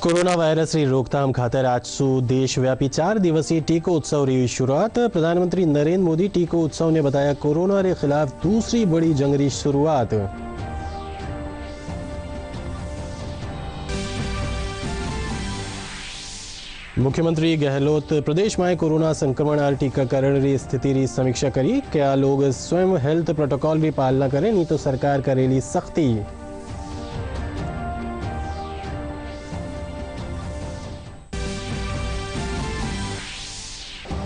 Corona virus की रोकथाम खातर आज सु देशव्यापी 4 दिवसीय टीको उत्सव की शुरुआत। प्रधानमंत्री नरेंद्र मोदी टीको उत्सव ने बताया कोरोना के खिलाफ दूसरी बड़ी जंग की शुरुआत। मुख्यमंत्री गहलोत प्रदेश में कोरोना संक्रमण और टीकाकरण की स्थिति की समीक्षा करी। क्या लोग स्वयं हेल्थ प्रोटोकॉल की पालना करें, नहीं तो सरकार करेली सख्ती।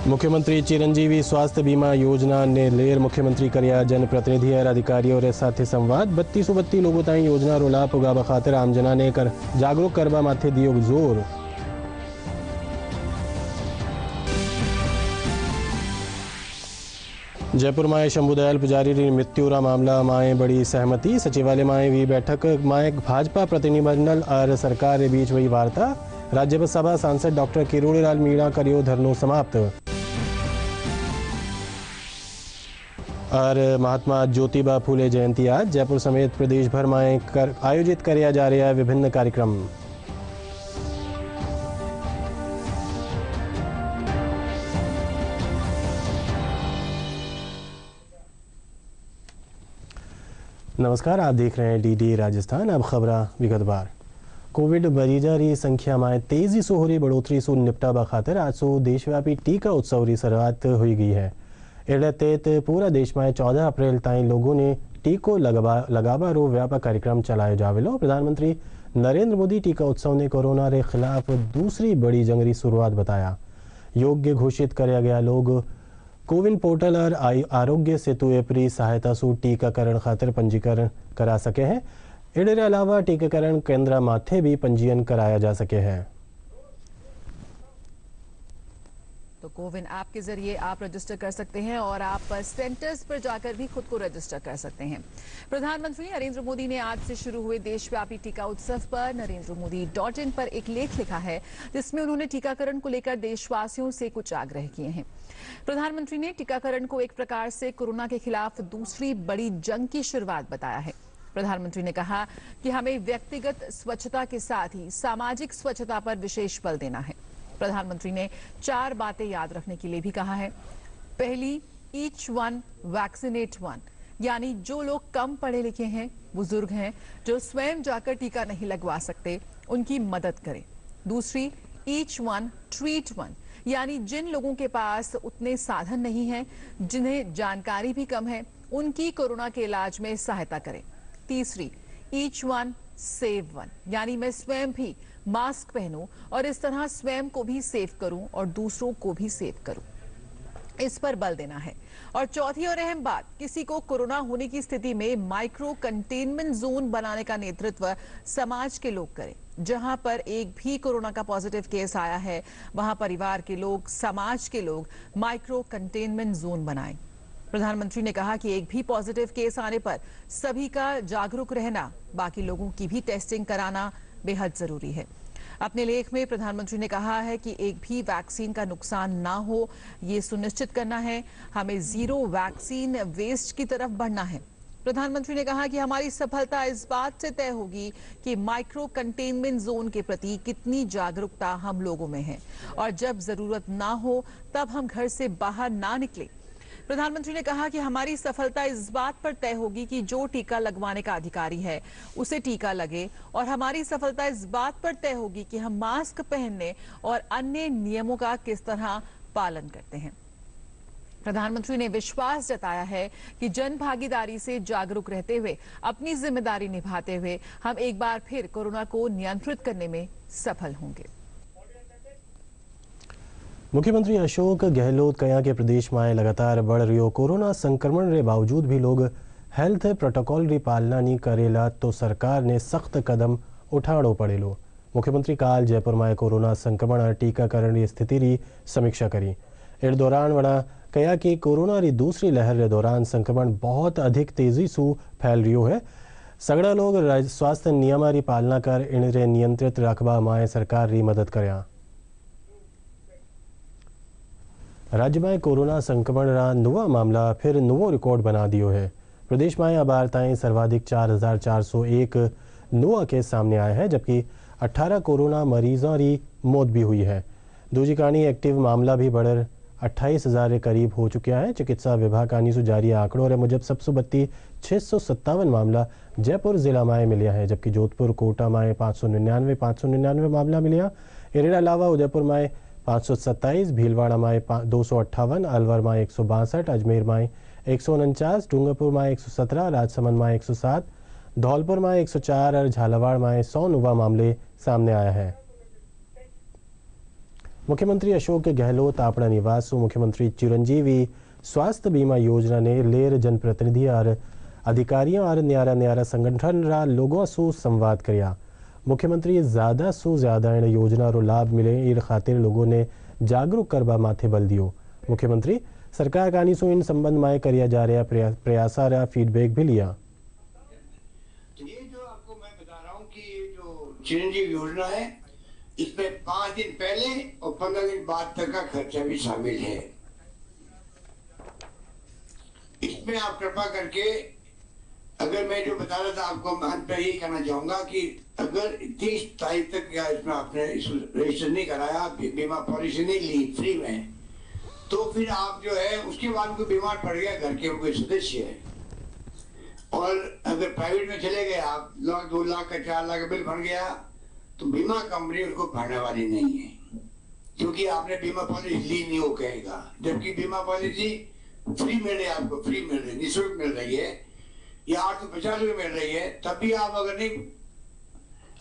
मुख्यमंत्री चिरंजीवी स्वास्थ्य बीमा योजना ने लेर मुख्यमंत्री करिया जनप्रतिनिधि और अधिकारियों के साथ संवाद। 3232 लोगों ताई योजना रो लाभ पुगावा खातिर आमजना ने जागरूक करवा माथे दियो जोर। जयपुर में शंभुदयाल पुजारी की मृत्यु का मामला माए बड़ी सहमति। सचिवालय में हुई बैठक में भाजपा प्रतिनिधिमंडल और सरकार के बीच हुई वार्ता। राज्यसभा सांसद डॉक्टर किरोड़ीलाल मीणा करियो धरनो समाप्त। और महात्मा ज्योतिबा फूले जयंती आज जयपुर समेत प्रदेश भर में आयोजित किया जा रहा है विभिन्न कार्यक्रम। नमस्कार, आप देख रहे हैं डीडी राजस्थान। अब खबरा विगतवार। कोविड मरीजों की संख्या में तेजी से हो रही बढ़ोतरी से निपटावा खातिर आज सो देशव्यापी टीका उत्सव की शुरुआत हुई गई है। एड़े तहत पूरा देश में 14 अप्रैल ताई लोगों ने टीको लगावा रो व्यापक कार्यक्रम चलायो जावेलो। प्रधानमंत्री नरेंद्र मोदी टीका उत्सव ने कोरोना के खिलाफ दूसरी बड़ी जंग की शुरुआत बताया। योग्य घोषित किया गया लोग कोविन पोर्टल और आरोग्य सेतु ऐप की सहायता से टीकाकरण खातिर पंजीकरण करा सके हैं। इनके अलावा टीकाकरण केंद्र माथे भी पंजीयन कराया जा सके हैं। तो कोविन ऐप के जरिए आप रजिस्टर कर सकते हैं और आप सेंटर्स पर जाकर भी खुद को रजिस्टर कर सकते हैं। प्रधानमंत्री नरेंद्र मोदी ने आज से शुरू हुए देशव्यापी टीका उत्सव पर NarendraModi.in पर एक लेख लिखा है, जिसमें उन्होंने टीकाकरण को लेकर देशवासियों से कुछ आग्रह किए हैं। प्रधानमंत्री ने टीकाकरण को एक प्रकार से कोरोना के खिलाफ दूसरी बड़ी जंग की शुरुआत बताया है। प्रधानमंत्री ने कहा कि हमें व्यक्तिगत स्वच्छता के साथ ही सामाजिक स्वच्छता पर विशेष बल देना है। प्रधानमंत्री ने 4 बातें याद रखने के लिए भी कहा है। पहली, ईच वन वैक्सीनेट वन, यानी जो लोग कम पढ़े लिखे हैं, बुजुर्ग हैं, जो स्वयं जाकर टीका नहीं लगवा सकते, उनकी मदद करें। दूसरी, ईच वन ट्रीट वन, यानी जिन लोगों के पास उतने साधन नहीं हैं, जिन्हें जानकारी भी कम है, उनकी कोरोना के इलाज में सहायता करें। तीसरी, ईच वन सेव वन, यानी मैं स्वयं भी मास्क पहनूं और इस तरह स्वयं को भी सेव करूं और दूसरों को भी सेव करूं, इस पर बल देना है। और चौथी और अहम बात, किसी को कोरोना होने की स्थिति में माइक्रो कंटेनमेंट जोन बनाने का नेतृत्व समाज के लोग करें। जहां पर एक भी कोरोना का पॉजिटिव केस आया है, वहां परिवार के लोग, समाज के लोग माइक्रो कंटेनमेंट जोन बनाएं। प्रधानमंत्री ने कहा कि एक भी पॉजिटिव केस आने पर सभी का जागरूक रहना, बाकी लोगों की भी टेस्टिंग कराना बेहद जरूरी है। अपने लेख में प्रधानमंत्री ने कहा है कि एक भी वैक्सीन का नुकसान ना हो, ये सुनिश्चित करना है। हमें जीरो वैक्सीन वेस्ट की तरफ बढ़ना है। प्रधानमंत्री ने कहा कि हमारी सफलता इस बात से तय होगी कि माइक्रो कंटेनमेंट जोन के प्रति कितनी जागरूकता हम लोगों में है, और जब जरूरत ना हो तब हम घर से बाहर ना निकले। प्रधानमंत्री ने कहा कि हमारी सफलता इस बात पर तय होगी कि जो टीका लगवाने का अधिकारी है उसे टीका लगे, और हमारी सफलता इस बात पर तय होगी कि हम मास्क पहनने और अन्य नियमों का किस तरह पालन करते हैं। प्रधानमंत्री ने विश्वास जताया है कि जन भागीदारी से जागरूक रहते हुए, अपनी जिम्मेदारी निभाते हुए हम एक बार फिर कोरोना को नियंत्रित करने में सफल होंगे। मुख्यमंत्री अशोक गहलोत कहा कि प्रदेश में लगातार बढ़ रही कोरोना संक्रमण के बावजूद भी लोग हेल्थ प्रोटोकॉल की पालना नहीं करेला, तो सरकार ने सख्त कदम उठाड़ो पड़ेलो। मुख्यमंत्री काल जयपुर में कोरोना संक्रमण और टीकाकरण की स्थिति की समीक्षा करी। इस दौरान वड़ा कहा कि कोरोना की दूसरी लहर के दौरान संक्रमण बहुत अधिक तेजी से फैल रही है। सगड़ा लोग स्वास्थ्य नियमों की पालना कर इन्हें नियंत्रित रखवा में सरकार की मदद करें। राज्य में कोरोना संक्रमण का नवा मामला फिर नवो रिकॉर्ड बना दियो है। प्रदेश में अब ताईं सर्वाधिक 4,401 नवा केस सामने आए हैं, जबकि 18 कोरोना मरीजों की मौत भी हुई है। दूजी कानी एक्टिव मामला भी बढ़कर 28,000 के करीब हो चुका है। चिकित्सा विभाग कानी सु जारी आंकड़ों मुजब सबसे बत्ती 657 मामला जयपुर जिला में मिलिया है, जबकि जोधपुर कोटा में 599 मामला मिलिया। इनके अलावा उदयपुर में 527, भीलवाड़ा में 258, अलवर में 162, अजमेर में 149, डूंगरपुर में 117, राजसमंद में 107, धौलपुर में 104 और झालावाड़ में 100 नवा मामले सामने आया है। मुख्यमंत्री अशोक गहलोत अपना निवास मुख्यमंत्री चिरंजीवी स्वास्थ्य बीमा योजना ने लेर जनप्रतिनिधि और अधिकारियों और न्यारा संगठन रा लोगों से संवाद किया। मुख्यमंत्री ज्यादा से ज्यादा इन योजना रो लाभ मिले इन खातिर लोगों ने जागरूक करवा माथे बल दियो। मुख्यमंत्री सरकार कानी सो इन संबंध में करिया जा रहा प्रयास रा फीडबैक भी लिया। ये जो आपको मैं बता रहा हूँ कि ये जो चिरंजीवी योजना है, इसमें 5 दिन पहले और 15 दिन बाद तक का खर्चा भी शामिल है। इसमें आप कृपा करके, अगर मैं जो बता रहा था आपको, अंत पर यही कहना चाहूंगा कि अगर 30 तारीख तक या इसमें आपने रजिस्टर नहीं कराया, बीमा पॉलिसी नहीं ली फ्री में, तो फिर आप जो है उसके बाद कोई बीमार पड़ गया, घर के कोई सदस्य है, और अगर प्राइवेट में चले गए आप, 2 लाख का 4 लाख का बिल बन गया, तो बीमा कंपनी उसको भरने वाली नहीं है, क्योंकि आपने बीमा पॉलिसी ली नहीं, वो कहेगा। जबकि बीमा पॉलिसी फ्री मिल रही है, आपको फ्री मिल रही है, निःशुल्क मिल रही है, या 850 रुपये मिल रही है, तब भी आप अगर नहीं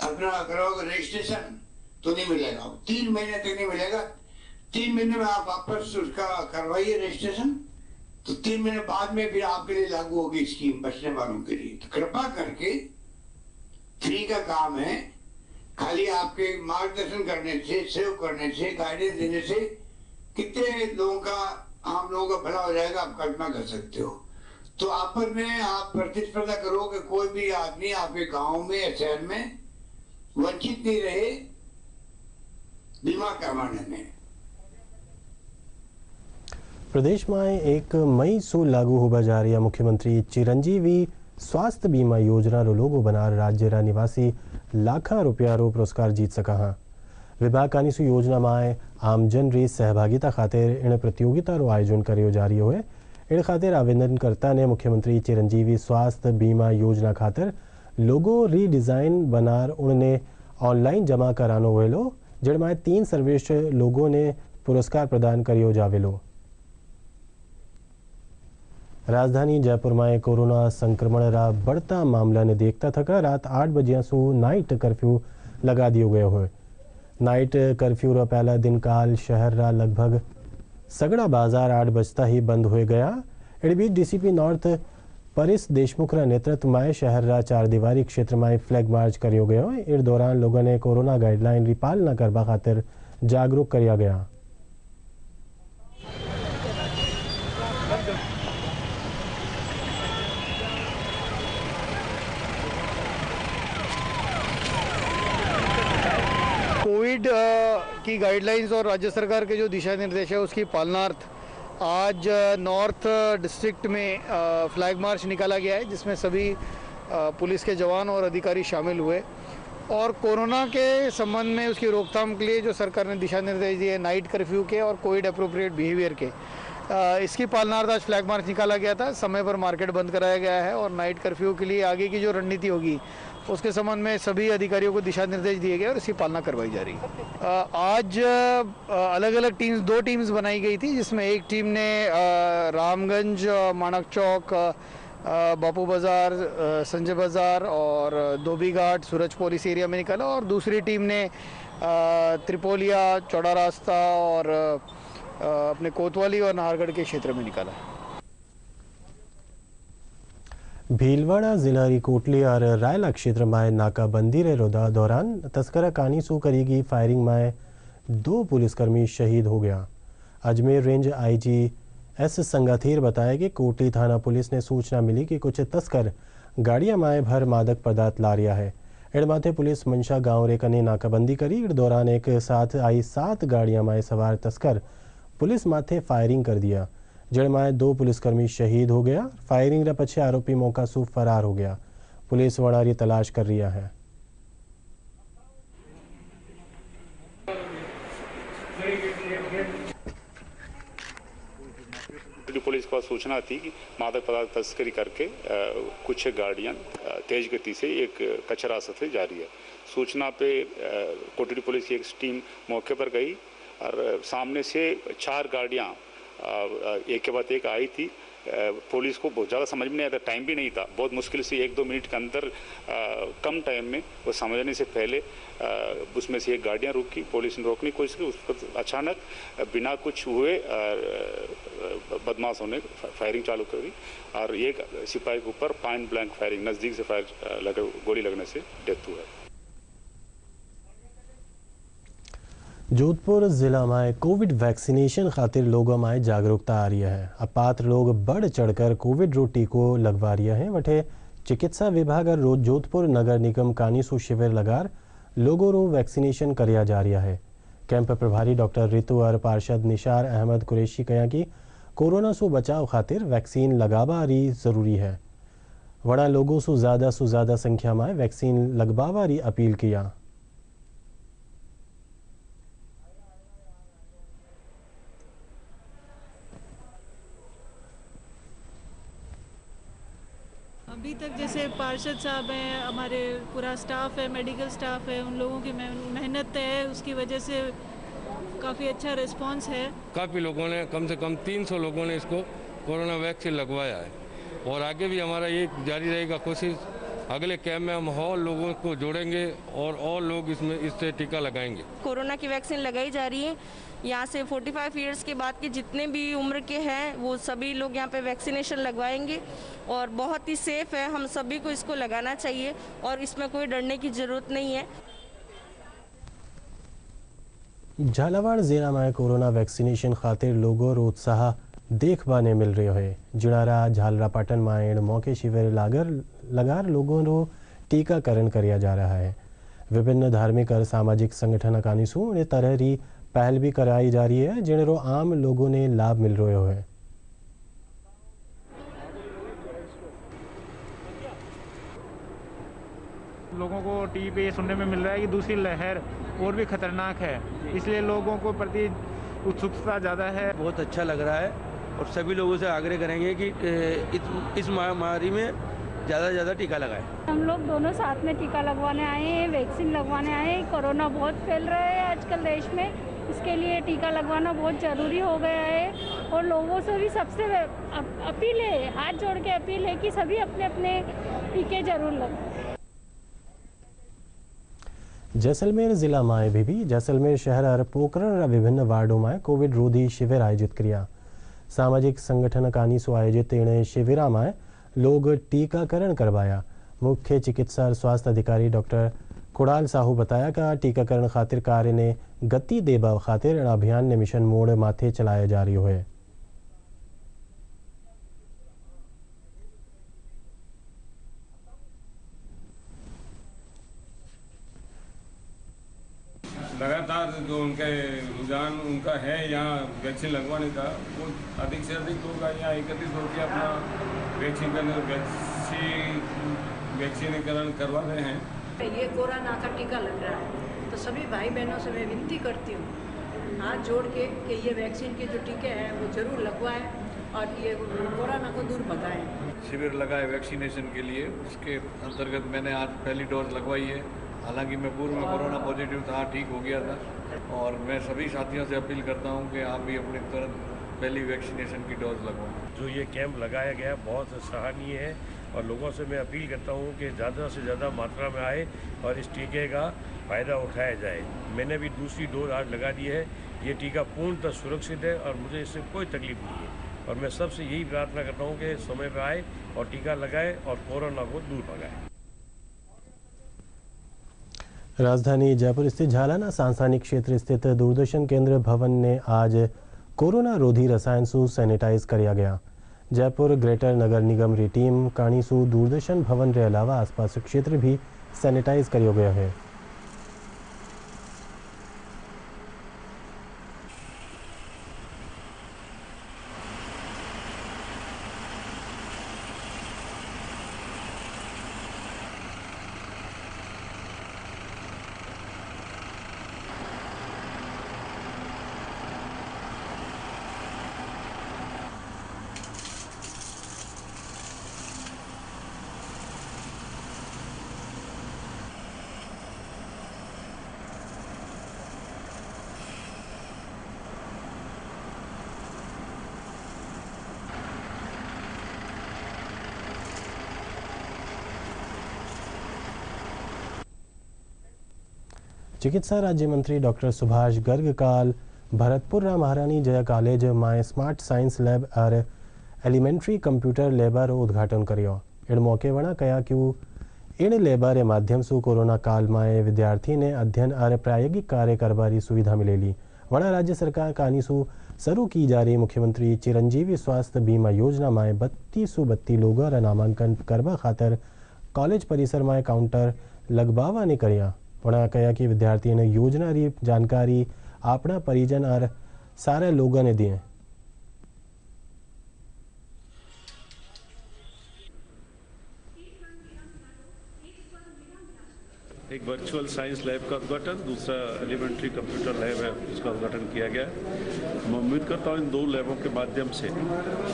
अपना करोगे रजिस्ट्रेशन तो नहीं मिलेगा, 3 महीने तक नहीं मिलेगा। 3 महीने में आप वापस उसका करवाइए रजिस्ट्रेशन, तो 3 महीने बाद में फिर आपके लिए लागू होगी स्कीम बचने वालों के लिए। तो कृपा करके, फ्री का काम है, खाली आपके मार्गदर्शन करने से, सेव करने से, गाइडेंस देने से कितने लोगों का, आम लोगों का भला हो जाएगा, आप कल्पना कर सकते हो। तो आपस में आप प्रतिस्पर्धा करो कि कोई भी आदमी आपके गांव में या शहर में वंचित नहीं रहे बीमा करवाने में। प्रदेश में 1 मई से लागू होगा जा रही मुख्यमंत्री चिरंजीवी स्वास्थ्य बीमा योजना रो लोगो बनार राज्य रा निवासी लाखा रुपया रो पुरस्कार जीत सका हाँ। विभाग कानी सु योजना में आमजन री सहभागिता खातिर इन प्रतियोगिता रो आयोजन करियो जा रही है। इन खातिर आवेदनकर्ता ने मुख्यमंत्री चिरंजीवी स्वास्थ्य बीमा योजना खातिर लोगो रीडिजाइन बनार उन्हें ऑनलाइन जमा करानो वेलो, जिनमें 3 सर्वश्रेष्ठ लोगों ने पुरस्कार प्रदान करियो जावेलो। राजधानी जयपुर में कोरोना संक्रमण रा बढ़ता मामला ने देखता थका रात 8 बजे से नाइट कर्फ्यू लगा दियो गयो है। नाइट कर्फ्यू रा पहला दिन काल शहर रा लगभग सगड़ा बाजार 8 बजता ही बंद हो गया। इस बीच डीसीपी नॉर्थ परिस देशमुख रा नेतृत्व में शहर रा 4 दीवारी क्षेत्र में फ्लैग मार्च करियो गयो। इस दौरान लोगों ने कोरोना गाइडलाइन री पालना करवा खातिर जागरूक किया गया। कोविड की गाइडलाइंस और राज्य सरकार के जो दिशा निर्देश है उसकी पालनार्थ आज नॉर्थ डिस्ट्रिक्ट में फ्लैग मार्च निकाला गया है, जिसमें सभी पुलिस के जवान और अधिकारी शामिल हुए और कोरोना के संबंध में उसकी रोकथाम के लिए जो सरकार ने दिशा निर्देश दिए नाइट कर्फ्यू के और कोविड अप्रोप्रिएट बिहेवियर के, इसकी पालनार्थ आज फ्लैग मार्च निकाला गया था। समय पर मार्केट बंद कराया गया है और नाइट कर्फ्यू के लिए आगे की जो रणनीति होगी उसके संबंध में सभी अधिकारियों को दिशा निर्देश दिए गए और इसकी पालना करवाई जा रही है। आज अलग अलग टीम्स, 2 टीम्स बनाई गई थी, जिसमें एक टीम ने रामगंज, माणक चौक, बापू बाज़ार, संजय बाज़ार और धोबी घाट, सूरज पोलिस एरिया में निकाला और दूसरी टीम ने त्रिपोलिया, चौड़ा रास्ता और अपने कोतवाली और नाहरगढ़ के क्षेत्र में निकाला। भीलवाड़ा जिला री कोटली और रायला क्षेत्र में नाकाबंदी रे दौरान तस्करा कानी सू करीगी फायरिंग में 2 पुलिसकर्मी शहीद हो गया। अजमेर रेंज आईजी एस संगाथीर बताया कि कोटली थाना पुलिस ने सूचना मिली कि कुछ तस्कर गाड़ियां में भर मादक पदार्थ ला रिया है। इड़ माथे पुलिस मंशा गांव रे कने नाकाबंदी करी। इस दौरान एक साथ आई 7 गाड़ियां में सवार तस्कर पुलिस माथे फायरिंग कर दिया, जिनमें 2 पुलिसकर्मी शहीद हो गया। फायरिंग रे पछे आरोपी मौका से फरार हो गया। पुलिस वणारी तलाश कर रही है। पुलिस को सूचना थी कि मादक पदार्थ तस्करी करके कुछ गाड़ियां तेज गति से एक कचरा रास्ते से जा रही है। सूचना पे कोटड़ी पुलिस की एक टीम मौके पर गई और सामने से 4 गाड़ियां एक के बाद एक आई थी। पुलिस को बहुत ज़्यादा समझ में नहीं आया था, टाइम भी नहीं था, बहुत मुश्किल से 1-2 मिनट के अंदर कम टाइम में वो समझने से पहले उसमें से एक गाड़ियां रुकी। पुलिस ने रोकने की कोशिश की, उस पर अचानक बिना कुछ हुए बदमाशों ने फायरिंग चालू कर दी और एक सिपाही के ऊपर पॉइंट ब्लैंक फायरिंग, नज़दीक से गोली लगने से डेथ हुआ है। जोधपुर जिला में कोविड वैक्सीनेशन खातिर लोगों में जागरूकता आ रही है। अब पात्र लोग बढ़ चढ़कर कोविड रो टीको लगवा रही हैं। वठे चिकित्सा विभाग और जोधपुर नगर निगम कानीसू शिविर लगार लोगों रो वैक्सीनेशन करिया जा रहा है। कैंप प्रभारी डॉक्टर रितु और पार्षद निशार अहमद कुरैशी कहा कि कोरोना से बचाव खातिर वैक्सीन लगावा रही जरूरी है। वड़ा लोगों से ज़्यादा संख्या में वैक्सीन लगवावा रही अपील किया। अभी तक जैसे पार्षद साहब हैं, हमारे पूरा स्टाफ है, मेडिकल स्टाफ है, उन लोगों की मेहनत है, उसकी वजह से काफ़ी अच्छा रिस्पांस है। काफ़ी लोगों ने, कम से कम 300 लोगों ने इसको कोरोना वैक्सीन लगवाया है और आगे भी हमारा ये जारी रहेगा कोशिश। अगले कैंप में हम और लोगों को जोड़ेंगे और लोग इससे टीका लगाएंगे। कोरोना की वैक्सीन लगाई जा रही है। यहाँ से 45 ईयर्स के बाद के जितने भी उम्र के हैं वो सभी लोग यहाँ पे वैक्सीनेशन लगवाएंगे और बहुत ही सेफ है। हम सभी को इसको लगाना चाहिए और इसमें कोई डरने की ज़रूरत नहीं है। झालावाड़ जिला में कोरोना वैक्सीनेशन खातिर लोगों रो उत्साह देखने मिल रही है। जिणारा झालरापाटन में मौके शिविर लगार लोगों रो टीकाकरण किया जा रहा है। विभिन्न धार्मिक और सामाजिक संगठन कानीसू ने तरह री पहल भी कराई जा रही है, जिनरो आम लोगों ने लाभ मिल रहा है। लोगों को टीवी पे ये सुनने में मिल रहा है कि दूसरी लहर और भी खतरनाक है, इसलिए लोगों को प्रति उत्सुकता ज़्यादा है। बहुत अच्छा लग रहा है और सभी लोगों से आग्रह करेंगे कि इस महामारी में ज़्यादा से ज़्यादा टीका लगाएं। हम लोग दोनों साथ में टीका लगवाने आए हैं, वैक्सीन लगवाने आए हैं। कोरोना बहुत फैल रहा है आजकल देश में, इसके लिए टीका लगवाना बहुत ज़रूरी हो गया है और लोगों से भी सबसे अपील है, हाथ जोड़ के अपील है कि सभी अपने अपने टीके जरूर लगवाएं। जैसलमेर जिला में भी जैसलमेर शहर और पोखरण विभिन्न वार्डों में कोविड रोधी शिविर आयोजित किया। सामाजिक संगठन कानीसू आयोजित इन शिविर में लोग टीकाकरण करवाया। मुख्य चिकित्सा और स्वास्थ्य अधिकारी डॉक्टर कुणाल साहू बताया कि टीकाकरण खातिर कार्य ने गति देवा खातिर अभियान ने मिशन मोड माथे चलाया जा रही है। लगातार जो उनके रुझान उनका है यहाँ वैक्सीन लगवाने का, वो अधिक से अधिक लोग यहाँ एकत्रित होकर अपना वैक्सीनीकरण करवा रहे हैं। ये कोरोना का टीका लग रहा है तो सभी भाई बहनों से मैं विनती करती हूँ हाथ जोड़ के कि ये वैक्सीन के जो टीके हैं वो जरूर लगवाएं और ये कोरोना को दूर भगाएं। शिविर लगाए वैक्सीनेशन के लिए, उसके अंतर्गत मैंने आज पहली डोज लगवाई है। हालांकि मैं पूर्व में कोरोना पॉजिटिव था, ठीक हो गया था और मैं सभी साथियों से अपील करता हूं कि आप भी अपने तुरंत पहली वैक्सीनेशन की डोज लगवाएं। जो ये कैंप लगाया गया बहुत सराहनीय है और लोगों से मैं अपील करता हूं कि ज़्यादा से ज़्यादा मात्रा में आए और इस टीके का फ़ायदा उठाया जाए। मैंने भी दूसरी डोज आज लगा दी है। ये टीका पूर्णतः सुरक्षित है और मुझे इससे कोई तकलीफ नहीं है और मैं सबसे यही प्रार्थना करता हूँ कि समय पर आए और टीका लगाए और कोरोना को दूर भगाए। राजधानी जयपुर स्थित झालाना सांसानिक क्षेत्र स्थित दूरदर्शन केंद्र भवन ने आज कोरोना रोधी रसायन सु सैनिटाइज किया गया। जयपुर ग्रेटर नगर निगम री टीम कानीसू दूरदर्शन भवन के अलावा आसपास क्षेत्र भी सैनिटाइज किया गया है। चिकित्सा राज्य मंत्री डॉक्टर सुभाष गर्ग काल भरतपुर महारानी जया कॉलेज में स्मार्ट साइंस लैब और एलिमेंट्री कंप्यूटर लैबर उद्घाटन करियो। इन मौके वणा कया कि इन लैबर माध्यम से कोरोना काल में विद्यार्थी ने अध्ययन और प्रायोगिक कार्य करवारी सुविधा मिलेली। वणा राज्य सरकार कानीसु शुरू की जा रही मुख्यमंत्री चिरंजीवी स्वास्थ्य बीमा योजना में 3232 लोगों का नामांकन करवा खातर कॉलेज परिसर में काउंटर लगवावा ने कर्या। वणा कहा कि विद्यार्थी ने योजना री जानकारी अपना परिजन और सारे लोगों ने दिए। एक वर्चुअल साइंस लैब का उद्घाटन, दूसरा एलिमेंट्री कंप्यूटर लैब है उसका उद्घाटन किया गया है। मैं उम्मीद करता हूँ इन दो लैबों के माध्यम से,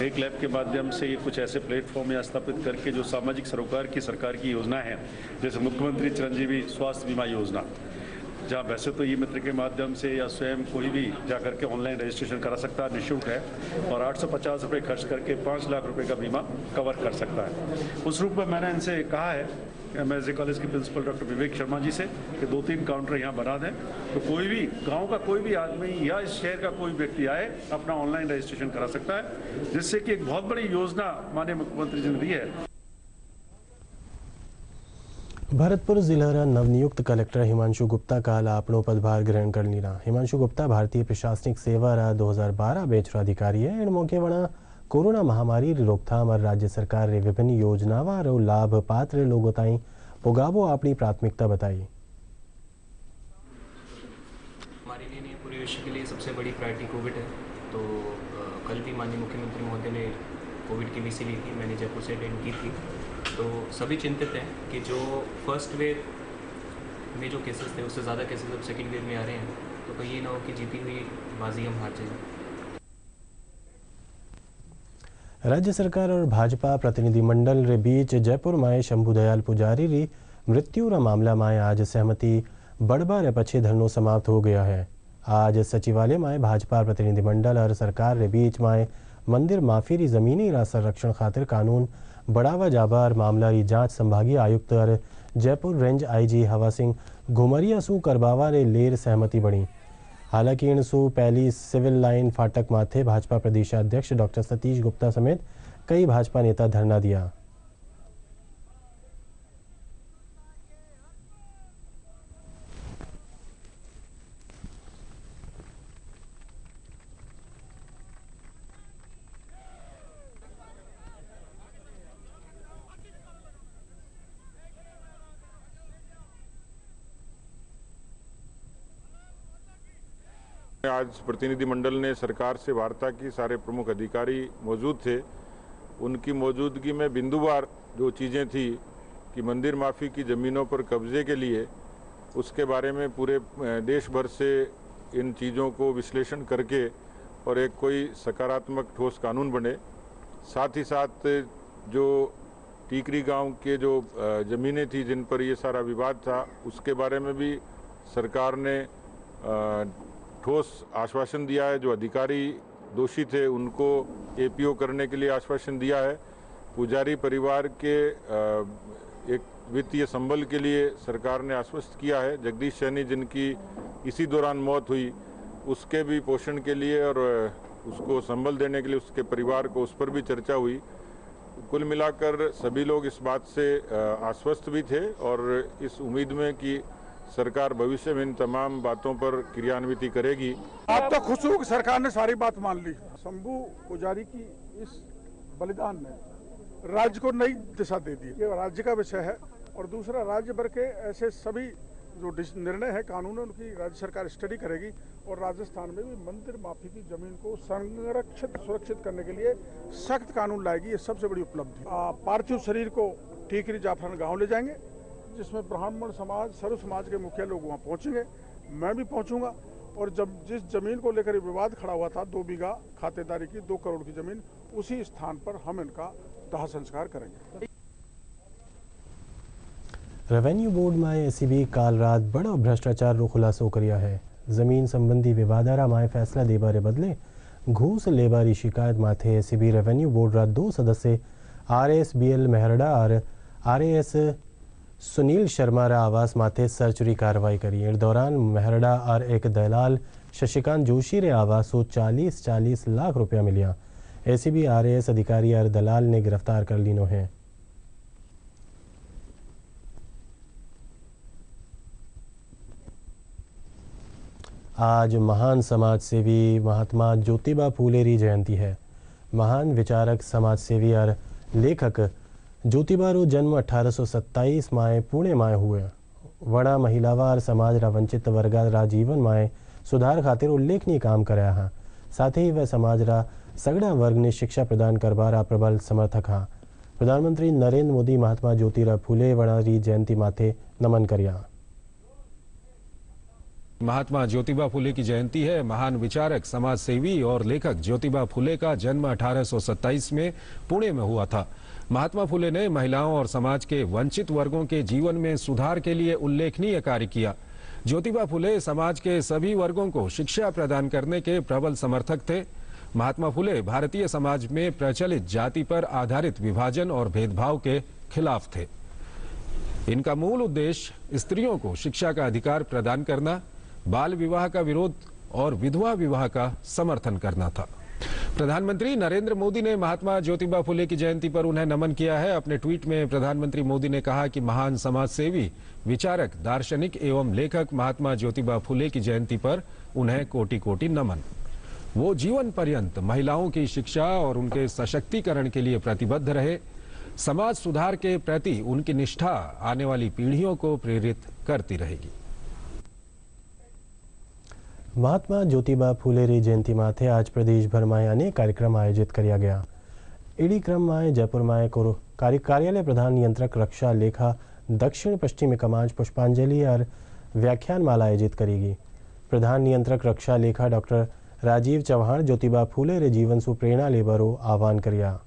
एक लैब के माध्यम से ये कुछ ऐसे प्लेटफॉर्म यहाँ स्थापित करके जो सामाजिक सरोकार की सरकार की योजना है, जैसे मुख्यमंत्री चिरंजीवी स्वास्थ्य बीमा योजना, जहाँ वैसे तो ई मित्र के माध्यम से या स्वयं कोई भी जाकर के ऑनलाइन रजिस्ट्रेशन करा सकता है, निःशुल्क है, और 850 रुपये खर्च करके 5 लाख रुपए का बीमा कवर कर सकता है। उस रूप में मैंने इनसे कहा है एमएसजे कॉलेज के प्रिंसिपल डॉक्टर विवेक शर्मा जी से कि 2-3 काउंटर यहाँ बना दें, तो कोई भी गांव का कोई भी आदमी या इस शहर का कोई व्यक्ति आए अपना ऑनलाइन रजिस्ट्रेशन करा सकता है, जिससे कि एक बहुत बड़ी योजना माननीय मुख्यमंत्री जी ने दी है। भरतपुर जिला नवनियुक्त कलेक्टर हिमांशु गुप्ता काल अपनो पदभार ग्रहण कर लीला। हिमांशु गुप्ता भारतीय प्रशासनिक सेवा 2012 बैच अधिकारी है। इन मौके वणा कोरोना महामारी रोकथाम और राज्य सरकार रे विभिन्न योजनावां रो लाभ पात्र लोगों ताईं पुगावो अपनी प्राथमिकता बताई। हमारे लिए नहीं, पूरे विश्व के लिए सबसे बड़ी प्रायोरिटी कोविड है। तो कल भी माननीय मुख्यमंत्री महोदय ने कोविड की वीसी ली थी, मैंने जयपुर से अटेंड की थी। तो सभी चिंतित हैं कि जो फर्स्ट वेव में जो केसेस थे उससे ज़्यादा केसेस अब सेकेंड वेव में आ रहे हैं, तो कहीं ये ना हो कि जीती हुई बाजी हम हार जाएं। राज्य सरकार और भाजपा प्रतिनिधिमंडल रे बीच जयपुर में शंभू दयाल पुजारी री मृत्यु रा मामला में आज सहमति बढ़वा रे पछे धरनो समाप्त हो गया है। आज सचिवालय में भाजपा प्रतिनिधिमंडल और सरकार रे बीच में मंदिर माफी री जमीनी रा संरक्षण खातिर कानून बढ़ावा जाबार मामला री जांच संभागीय आयुक्त और जयपुर रेंज आईजी हवा सिंह घुमरिया सु करवावा रे लेर सहमति बनी। हालांकि इनसु पहली सिविल लाइन फाटक माथे भाजपा प्रदेशाध्यक्ष डॉक्टर सतीश गुप्ता समेत कई भाजपा नेता धरना दिया। आज प्रतिनिधिमंडल ने सरकार से वार्ता की, सारे प्रमुख अधिकारी मौजूद थे। उनकी मौजूदगी में बिंदुवार जो चीज़ें थी कि मंदिर माफी की ज़मीनों पर कब्जे के लिए, उसके बारे में पूरे देश भर से इन चीज़ों को विश्लेषण करके और एक कोई सकारात्मक ठोस कानून बने। साथ ही साथ जो टीकरी गांव के जो ज़मीनें थी जिन पर ये सारा विवाद था, उसके बारे में भी सरकार ने ठोस आश्वासन दिया है। जो अधिकारी दोषी थे उनको एपीओ करने के लिए आश्वासन दिया है। पुजारी परिवार के एक वित्तीय संबल के लिए सरकार ने आश्वस्त किया है। जगदीश सैनी जिनकी इसी दौरान मौत हुई, उसके भी पोषण के लिए और उसको संबल देने के लिए उसके परिवार को, उस पर भी चर्चा हुई। कुल मिलाकर सभी लोग इस बात से आश्वस्त भी थे और इस उम्मीद में कि सरकार भविष्य में इन तमाम बातों पर क्रियान्वित करेगी। आप तो खुश हो कि सरकार ने सारी बात मान ली। शंभू पुजारी की इस बलिदान ने राज्य को नई दिशा दे दी। ये राज्य का विषय है और दूसरा राज्य भर के ऐसे सभी जो निर्णय है, कानून है, उनकी राज्य सरकार स्टडी करेगी और राजस्थान में भी मंदिर माफी की जमीन को संरक्षित सुरक्षित करने के लिए सख्त कानून लाएगी। ये सबसे बड़ी उपलब्धि। पार्थिव शरीर को टीकरी जाफरान गाँव ले जाएंगे, जिसमें ब्राह्मण समाज, सर्व समाज के मुखिया लोग वहाँ पहुँचेंगे, मैं भी पहुँचूंगा। और जब जिस जमीन को लेकर विवाद खड़ा हुआ था, 2 बीघा खातेदारी की 2 करोड़ की जमीन, उसी स्थान पर हम इनका दाह संस्कार करेंगे। रेवेन्यू बोर्ड में एसीबी काल रात बड़ा भ्रष्टाचार रो खुलासो किया है। जमीन संबंधी विवादारा माए फैसला देबारे बदले घूस लेबारी शिकायत माथे एसीबी रेवेन्यू बोर्ड रा 2 सदस्य RSBL मेहरड़ा और RAS सुनील शर्मारा आवास माथे सर्चरी कार्रवाई करी। इस दौरान मेहरड़ा और एक दलाल शशिकांत जोशी रे आवासों 40 लाख रुपया मिलिया। एसीबी आरएएस अधिकारी और दलाल ने गिरफ्तार कर लीनो है। आज महान समाज सेवी महात्मा ज्योतिबा फूले री जयंती है। महान विचारक, समाज सेवी और लेखक ज्योतिबा रो जन्म 1827 माए पुणे माए हुए। वड़ा महिलावार समाज रा वंचित वर्गा रा जीवन माए सुधार खातिर उल्लेखनीय काम कराया हाँ। साथ ही वह समाज रा सगड़ा वर्ग ने शिक्षा प्रदान करवारा प्रबल समर्थक हाँ। प्रधानमंत्री नरेंद्र मोदी महात्मा ज्योतिबा फूले वड़ा री जयंती माथे नमन करिया। महात्मा ज्योतिबा फुले की जयंती है। महान विचारक, समाज सेवी और लेखक ज्योतिबा फुले का जन्म 1827 में पुणे में हुआ था। महात्मा फुले ने महिलाओं और समाज के वंचित वर्गों के जीवन में सुधार के लिए उल्लेखनीय कार्य किया। ज्योतिबा फुले समाज के सभी वर्गों को शिक्षा प्रदान करने के प्रबल समर्थक थे। महात्मा फुले भारतीय समाज में प्रचलित जाति पर आधारित विभाजन और भेदभाव के खिलाफ थे। इनका मूल उद्देश्य स्त्रियों को शिक्षा का अधिकार प्रदान करना, बाल विवाह का विरोध और विधवा विवाह का समर्थन करना था। प्रधानमंत्री नरेंद्र मोदी ने महात्मा ज्योतिबा फुले की जयंती पर उन्हें नमन किया है। अपने ट्वीट में प्रधानमंत्री मोदी ने कहा कि महान समाज सेवी, विचारक, दार्शनिक एवं लेखक महात्मा ज्योतिबा फुले की जयंती पर उन्हें कोटि कोटि नमन। वो जीवन पर्यंत महिलाओं की शिक्षा और उनके सशक्तिकरण के लिए प्रतिबद्ध रहे। समाज सुधार के प्रति उनकी निष्ठा आने वाली पीढ़ियों को प्रेरित करती रहेगी। महात्मा ज्योतिबा फूले री जयंती माथे आज प्रदेश भर में अनेक कार्यक्रम आयोजित किया गया। इडी क्रम में जयपुर में कार्यालय प्रधान नियंत्रक रक्षा लेखा दक्षिण पश्चिमी कमांड पुष्पांजलि और व्याख्यान माला आयोजित करेगी। प्रधान नियंत्रक रक्षा लेखा डॉक्टर राजीव चौहान ज्योतिबा फूले रे जीवन सु प्रेरणा लेबारो आह्वान किया।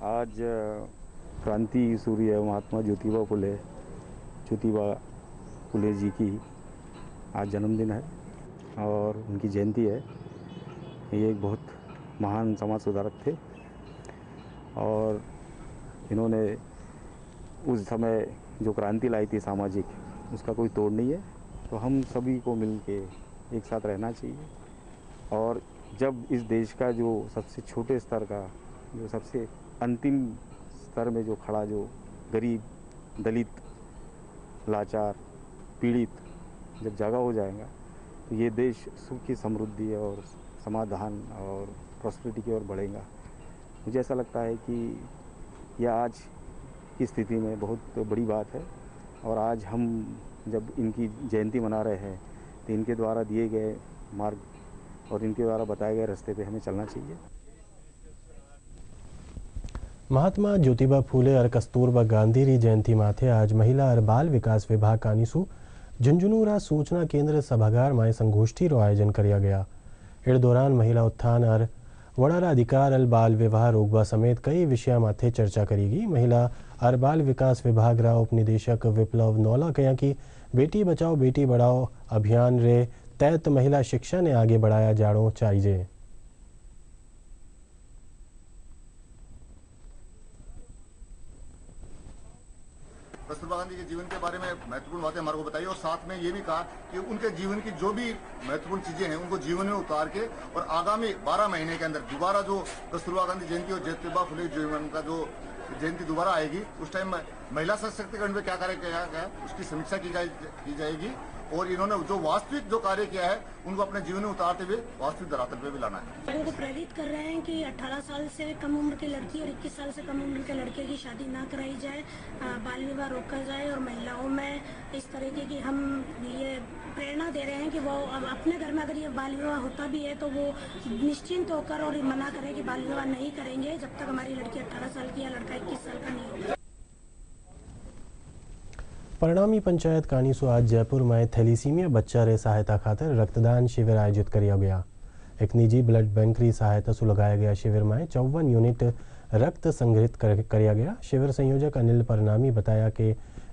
आज क्रांति सूर्य महात्मा ज्योतिबा फुले जी की आज जन्मदिन है और उनकी जयंती है। ये एक बहुत महान समाज सुधारक थे और इन्होंने उस समय जो क्रांति लाई थी सामाजिक, उसका कोई तोड़ नहीं है। तो हम सभी को मिल के एक साथ रहना चाहिए और जब इस देश का जो सबसे छोटे स्तर का, जो सबसे अंतिम स्तर में जो खड़ा, जो गरीब, दलित, लाचार, पीड़ित जब जागा हो जाएगा तो ये देश सुख की समृद्धि और समाधान और प्रॉस्पेरिटी की ओर बढ़ेगा। मुझे ऐसा लगता है कि यह आज की स्थिति में बहुत बड़ी बात है और आज हम जब इनकी जयंती मना रहे हैं तो इनके द्वारा दिए गए मार्ग और इनके द्वारा बताए गए रास्ते पे हमें चलना चाहिए। महात्मा ज्योतिबा फूले और कस्तूरबा गांधी री जयंती माथे आज महिला और बाल विकास विभाग कानीसु झुंझुनू सूचना केंद्र सभागार में संगोष्ठी रो आयोजन किया गया। इस दौरान महिला उत्थान और वड़ारा अधिकार और बाल विवाह रोकवा समेत कई विषय माथे चर्चा करेगी। महिला और बाल विकास विभाग रा उपनिदेशक विप्लव नौला कहा कि बेटी बचाओ बेटी बढ़ाओ अभियान रे तहत महिला शिक्षा ने आगे बढ़ाया जाड़ो चाहिए। कस्तूरबा गांधी के जीवन के बारे में महत्वपूर्ण बातें हमारे को बताई और साथ में ये भी कहा कि उनके जीवन की जो भी महत्वपूर्ण चीजें हैं उनको जीवन में उतार के और आगामी 12 महीने के अंदर दोबारा जो कस्तूरबा गांधी जयंती और ज्योतिबा फुले जीवन का जो जयंती दोबारा आएगी उस टाइम महिला सशक्तिकरण में क्या कार्य किया गया उसकी समीक्षा की जाएगी और इन्होंने जो वास्तविक जो कार्य किया है उनको अपने जीवन में उतारते हुए वास्तविक धरातल पे भी लाना है। लोगों को प्रेरित कर रहे हैं कि 18 साल से कम उम्र की लड़की और 21 साल से कम उम्र के लड़के की शादी ना कराई जाए, बाल विवाह रोका जाए और महिलाओं में इस तरीके की हम ये प्रेरणा दे रहे हैं कि वो अब अपने घर में अगर ये बाल विवाह होता भी है तो वो निश्चिंत होकर और मना करें कि बाल विवाह नहीं करेंगे जब तक हमारी लड़की 18 साल की या लड़का 21 साल का नहीं होगा। परिणामी पंचायत कानीसु आज जयपुर में थैलीसीमिया बच्चा रे सहायता खातिर रक्तदान शिविर आयोजित किया गया। एक निजी ब्लड बैंक री सहायता से लगाया गया शिविर में 54 यूनिट रक्त संग्रहित किया गया। शिविर संयोजक अनिल परनामी बताया कि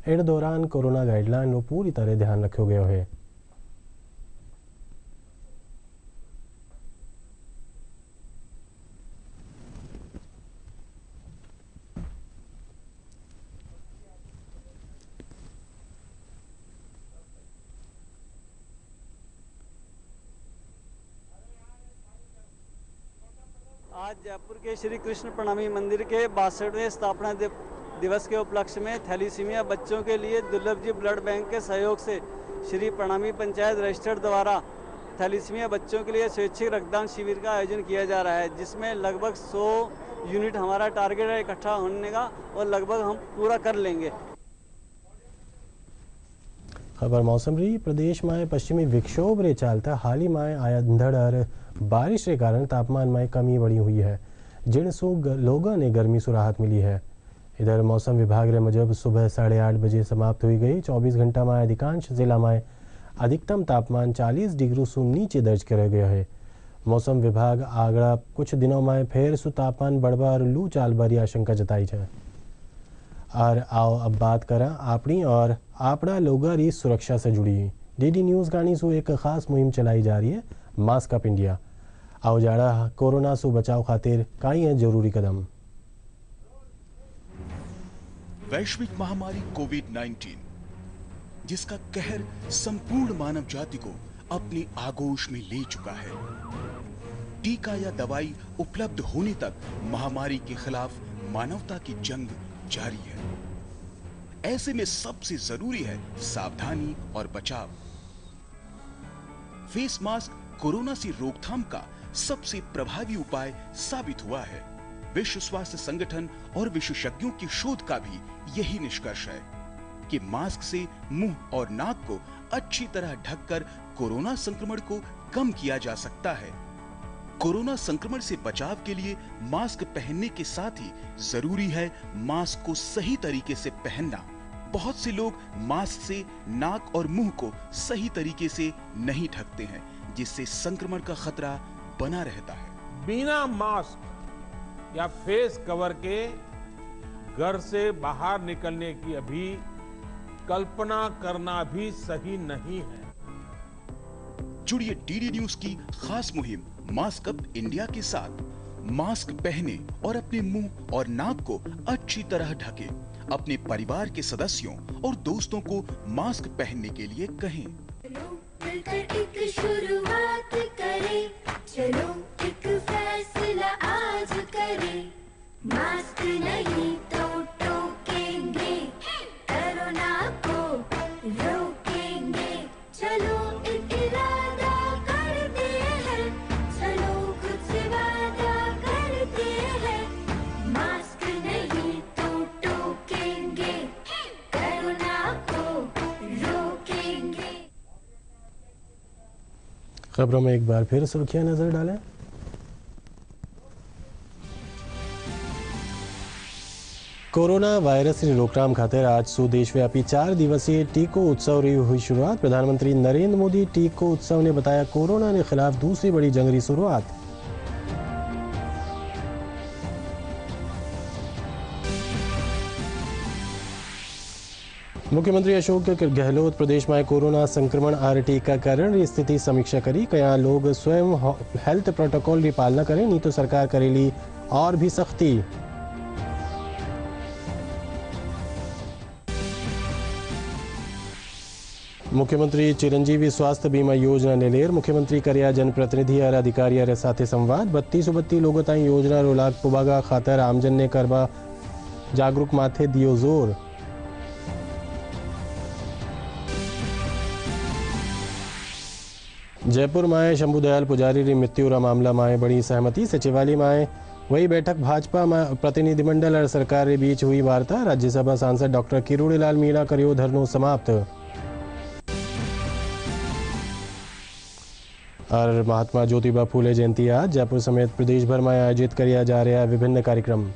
इन दौरान कोरोना गाइडलाइन रो पूरी तरह ध्यान रखो गयो है। आज जयपुर के श्री कृष्ण प्रणामी मंदिर के 62वें स्थापना दिवस के उपलक्ष्य में थैलीसीमिया बच्चों के लिए दुर्लभ जी ब्लड बैंक के सहयोग से श्री प्रणामी पंचायत रजिस्टर्ड द्वारा थैलीसीमिया बच्चों के लिए स्वैच्छिक रक्तदान शिविर का आयोजन किया जा रहा है, जिसमें लगभग 100 यूनिट हमारा टारगेट है इकट्ठा होने का और लगभग हम पूरा कर लेंगे। खबर मौसम रही। प्रदेश में पश्चिमी विक्षोभ रे चालता हाल ही में आया अंधड़ और बारिश के कारण तापमान में कमी बढ़ी हुई है, जिनसू लोगों ने गर्मी से राहत मिली है। इधर मौसम विभाग रे मुजब सुबह 8:30 बजे समाप्त हुई गई 24 घंटा में अधिकांश जिला में अधिकतम तापमान 40 डिग्री से नीचे दर्ज किया गया है। मौसम विभाग आगला कुछ दिनों में फिर से तापमान बढ़वा और लू चालबा की आशंका जताई है। और आओ अब बात करें अपनी और आपड़ा लोगों की सुरक्षा से जुड़ी। डीडी न्यूज़ गानी से एक खास मुहिम चलाई जा रही है, मास्क अप इंडिया। आओ जाड़ा कोरोना से बचाव खातिर कई है जरूरी कदम। वैश्विक महामारी कोविड-19 जिसका कहर संपूर्ण मानव जाति को अपनी आगोश में ले चुका है। टीका या दवाई उपलब्ध होने तक महामारी के खिलाफ मानवता की जंग जारी है। ऐसे में सबसे जरूरी है सावधानी और बचाव। फेस मास्क कोरोना से रोकथाम का सबसे प्रभावी उपाय साबित हुआ है। विश्व स्वास्थ्य संगठन और विशेषज्ञों की शोध का भी यही निष्कर्ष है कि मास्क से मुंह और नाक को अच्छी तरह ढककर कोरोना संक्रमण को कम किया जा सकता है। कोरोना संक्रमण से बचाव के लिए मास्क पहनने के साथ ही जरूरी है मास्क को सही तरीके से पहनना। बहुत से लोग मास्क से नाक और मुंह को सही तरीके से नहीं ढकते हैं, जिससे संक्रमण का खतरा बना रहता है। बिना मास्क या फेस कवर के घर से बाहर निकलने की अभी कल्पना करना भी सही नहीं है। जुड़िए डीडी न्यूज की खास मुहिम मास्क अप इंडिया के साथ। मास्क पहने और अपने मुंह और नाक को अच्छी तरह ढकें। अपने परिवार के सदस्यों और दोस्तों को मास्क पहनने के लिए कहें। मिलकर एक शुरुआत करें, चलो एक फैसला आज करें। मास्क नहीं तो टोकेंगे, कोरोना को रोकेंगे। चलो एक इरादा करते हैं, चलो खुद से वादा करते हैं। मास्क नहीं तो टोकेंगे, कोरोना को रोकेंगे। खबरों में एक बार फिर सुर्खियां नजर डालें। कोरोना वायरस की रोकथाम खातिर आज से देशव्यापी 4 दिवसीय टीको उत्सव री हुई शुरुआत। प्रधानमंत्री नरेंद्र मोदी टीको उत्सव ने बताया कोरोना के खिलाफ दूसरी बड़ी जंग की शुरुआत। मुख्यमंत्री अशोक गहलोत प्रदेश में कोरोना संक्रमण और टीकाकरण की स्थिति समीक्षा करी। कया लोग स्वयं हेल्थ प्रोटोकॉल की पालना करें, नहीं तो सरकार करेली और भी सख्ती। मुख्यमंत्री चिरंजीवी स्वास्थ्य बीमा योजना ने लेर। मुख्यमंत्री करिया जनप्रतिनिधि और अधिकारियों के साथ संवाद। 32 लोगों ताई योजना रो लाभ पुबागा खातर आमजन ने करवा जागरूक माथे दियो जोर। जयपुर में शंभुदयाल पुजारी की मृत्यु का मामला में बड़ी सहमति। सचिवालय में वही बैठक भाजपा में प्रतिनिधिमंडल और सरकार के बीच हुई वार्ता। राज्यसभा सांसद डॉक्टर किरोड़ीलाल मीणा करियो धरनो समाप्त। और महात्मा ज्योतिबा फूले जयंती आज जयपुर समेत प्रदेश भर में आयोजित किया जा रहा विभिन्न कार्यक्रम।